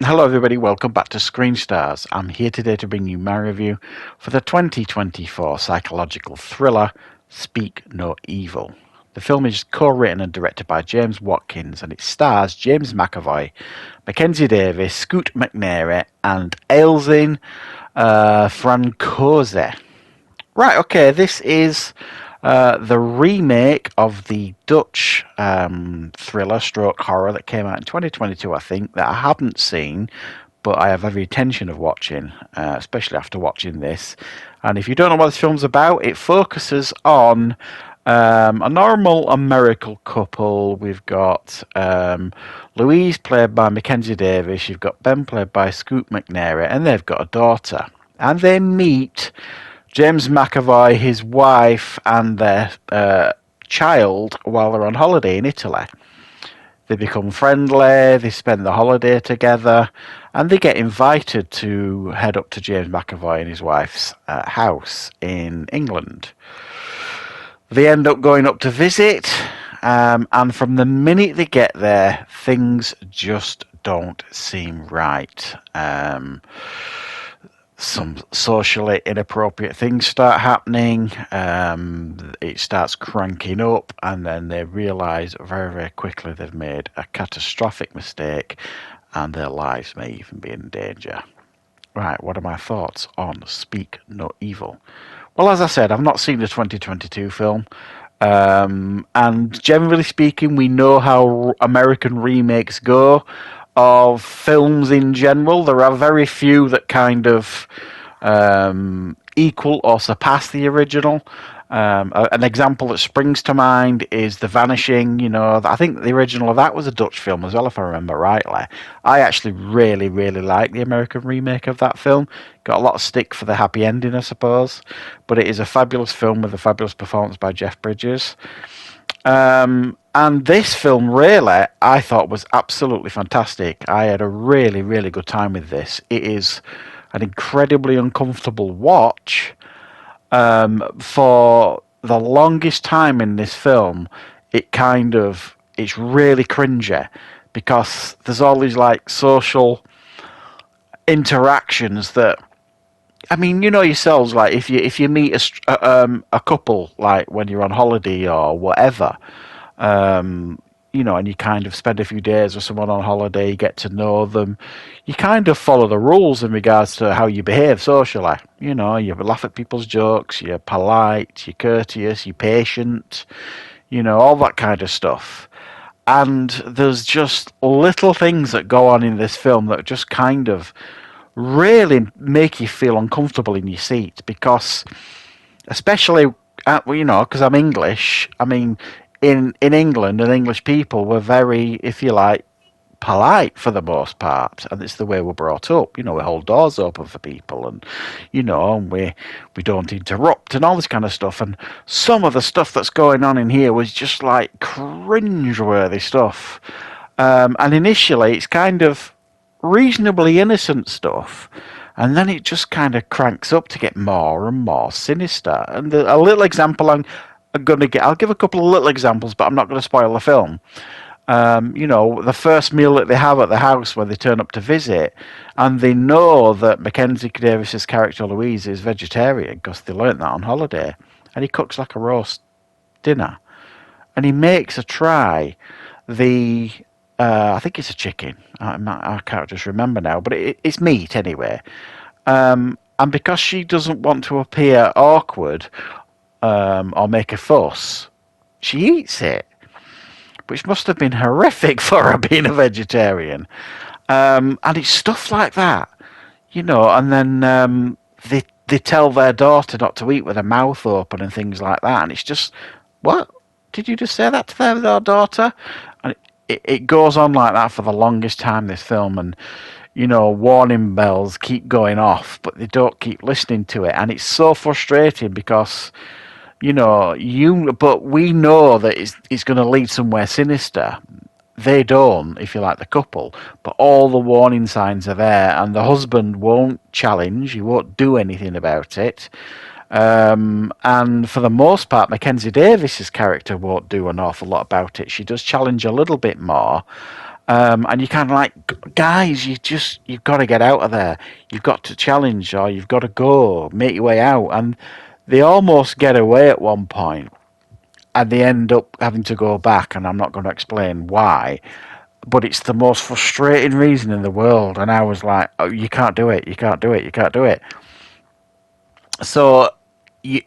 Hello everybody, welcome back to Screenstars. I'm here today to bring you my review for the 2024 psychological thriller Speak No Evil. The film is co-written and directed by James Watkins and it stars James McAvoy, Mackenzie Davis, Scoot McNairy and Ailsin Francose. Right, okay, this is the remake of the Dutch thriller stroke horror that came out in 2022, I think, that I haven't seen, but I have every intention of watching, especially after watching this. And if you don't know what this film's about, it focuses on a normal American couple. We've got Louise, played by Mackenzie Davis. You've got Ben, played by Scoot McNairy, and they've got a daughter. And they meet James McAvoy, his wife, and their child while they're on holiday in Italy. They become friendly, they spend the holiday together, and they get invited to head up to James McAvoy and his wife's house in England. They end up going up to visit, and from the minute they get there, things just don't seem right. Some socially inappropriate things start happening. It starts cranking up, and then they realise very, very quickly they've made a catastrophic mistake, and their lives may even be in danger. Right, what are my thoughts on Speak No Evil? Well, as I said, I've not seen the 2022 film. And generally speaking, we know how American remakes go of films in general. There are very few that kind of equal or surpass the original. An example that springs to mind is The Vanishing. You know, I think the original of that was a Dutch film as well, if I remember rightly. I actually really, really like the American remake of that film. Got a lot of stick for the happy ending, I suppose, but it is a fabulous film with a fabulous performance by Jeff Bridges. And this film, really, I thought was absolutely fantastic. I had a really, really good time with this. It is an incredibly uncomfortable watch. For the longest time in this film, it's really cringy because there's all these like social interactions that, I mean, you know yourselves, like if you meet a couple, like when you're on holiday or whatever, you know, and you kind of spend a few days with someone on holiday, you get to know them, you kind of follow the rules in regards to how you behave socially. You know, you laugh at people's jokes, you're polite, you're courteous, you're patient, you know, all that kind of stuff. And there's just little things that go on in this film that just kind of really make you feel uncomfortable in your seat because, especially, you know, because I'm English, I mean, in England, and English people were very, if you like, polite for the most part, and it's the way we're brought up. You know, we hold doors open for people, and you know, and we don't interrupt, and all this kind of stuff. And some of the stuff that's going on in here was just like cringe-worthy stuff. And initially, it's kind of reasonably innocent stuff, and then it just kind of cranks up to get more and more sinister. And a little example I'll give a couple of little examples, but I'm not going to spoil the film. You know, the first meal that they have at the house when they turn up to visit, and they know that Mackenzie Davis's character Louise is vegetarian because they learnt that on holiday, and he cooks like a roast dinner, and he makes her try the I think it's a chicken. I can't just remember now, but it's meat anyway. And because she doesn't want to appear awkward or make a fuss, she eats it, which must have been horrific for her being a vegetarian. And it's stuff like that, you know. And then they tell their daughter not to eat with her mouth open and things like that. And it's just, what? Did you just say that to their daughter? And it goes on like that for the longest time, this film. And, you know, warning bells keep going off, but they don't keep listening to it. And it's so frustrating because, you know, but we know that it's going to lead somewhere sinister. They don't, if you like, the couple, but all the warning signs are there, and the husband won't challenge, he won't do anything about it. And for the most part, Mackenzie Davis's character won't do an awful lot about it. She does challenge a little bit more. And you kind of like, guys, you've got to get out of there. You've got to challenge, or you've got to go, make your way out. And they almost get away at one point, and they end up having to go back. And I'm not going to explain why, but it's the most frustrating reason in the world. And I was like, oh, you can't do it, you can't do it, you can't do it. So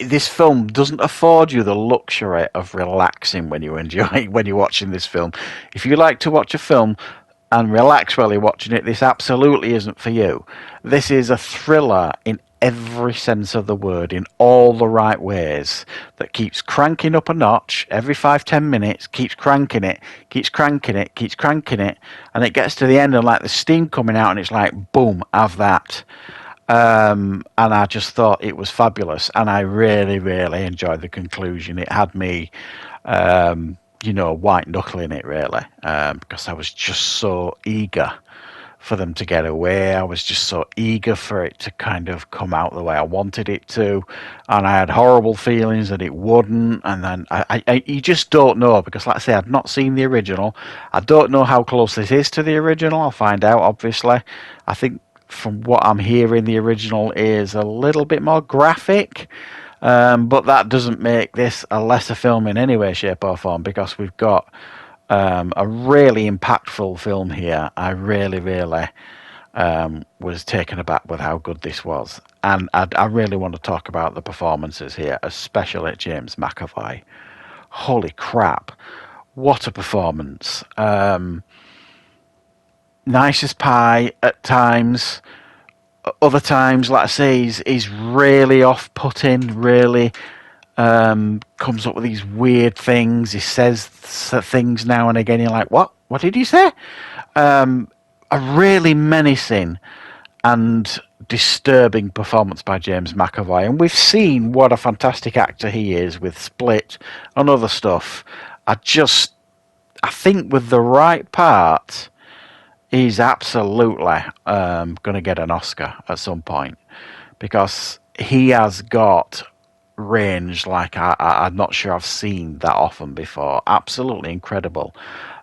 this film doesn't afford you the luxury of relaxing when you enjoy when you're watching this film. If you like to watch a film and relax while you're watching it, this absolutely isn't for you. This is a thriller in every sense of the word, in all the right ways, that keeps cranking up a notch every 5-10 minutes, keeps cranking it, keeps cranking it, keeps cranking it, and it gets to the end and like the steam coming out, and it's like, boom, have that. And I just thought it was fabulous, and I really, really enjoyed the conclusion. It had me, white knuckling it really, because I was just so eager for them to get away. I was just so eager for it to kind of come out the way I wanted it to, and I had horrible feelings that it wouldn't. And then you just don't know, because, like I say, I'd not seen the original. I don't know how close this is to the original. I'll find out, obviously. I think from what I'm hearing, the original is a little bit more graphic, but that doesn't make this a lesser film in any way, shape, or form, because we've got a really impactful film here. I really, really was taken aback with how good this was, and I really want to talk about the performances here, especially James McAvoy. Holy crap! What a performance! Nice as pie at times. Other times, like I say, he's really off-putting. Really comes up with these weird things. He says things now and again. You're like, what? What did he say? A really menacing and disturbing performance by James McAvoy. And we've seen what a fantastic actor he is with Split and other stuff. I think with the right part, he's absolutely going to get an Oscar at some point, because he has got range like I'm not sure I've seen that often before. Absolutely incredible.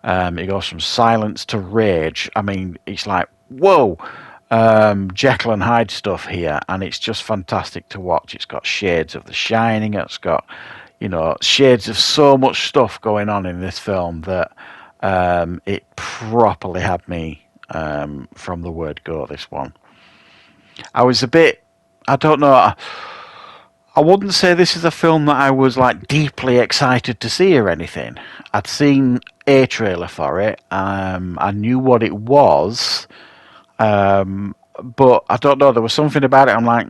He goes from silence to rage. I mean, it's like, whoa, Jekyll and Hyde stuff here, and it's just fantastic to watch. It's got shades of The Shining. It's got, shades of so much stuff going on in this film that it properly had me from the word go, this one. I was a bit, I don't know, I wouldn't say this is a film that I was like deeply excited to see or anything. I'd seen a trailer for it. I knew what it was, but I don't know. There was something about it. I'm like,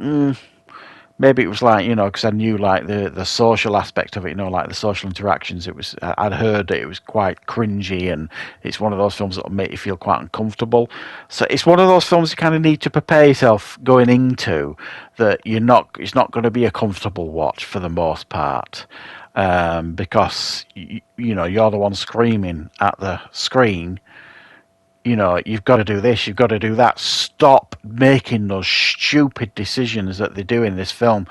maybe it was like, because I knew like the social aspect of it, like the social interactions. I'd heard that it was quite cringy, and it's one of those films that will make you feel quite uncomfortable. So it's one of those films you kind of need to prepare yourself going into, that it's not going to be a comfortable watch for the most part, because you're the one screaming at the screen. You've got to do this, you've got to do that. Stop making those stupid decisions that they do in this film,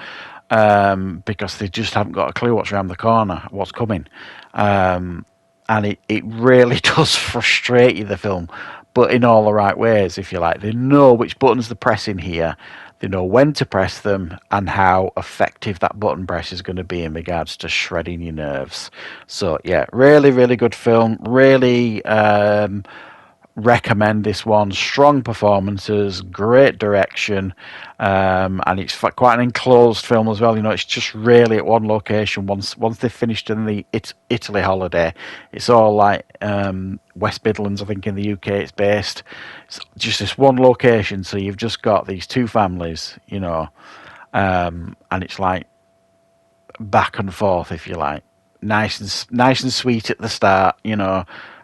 because they just haven't got a clue what's around the corner, what's coming. And it really does frustrate you, the film, but in all the right ways, if you like. They know which buttons to press in here. They know when to press them and how effective that button press is going to be in regards to shredding your nerves. So, yeah, really, really good film. Really recommend this one. Strong performances, great direction, and it's quite an enclosed film as well. It's just really at one location. Once they've finished in the Italy holiday, it's all like West Midlands, I think, in the UK it's based. It's just this one location, so you've just got these two families, and it's like back and forth, if you like. Nice and sweet at the start,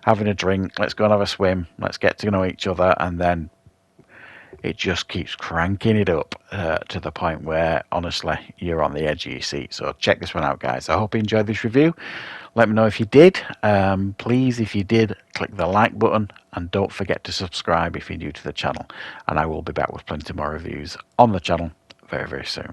having a drink, let's go and have a swim, let's get to know each other, and then it just keeps cranking it up to the point where, honestly, you're on the edge of your seat. So check this one out, guys. I hope you enjoyed this review. Let me know if you did. Please, if you did, click the like button, and don't forget to subscribe if you're new to the channel. And I will be back with plenty more reviews on the channel very, very soon.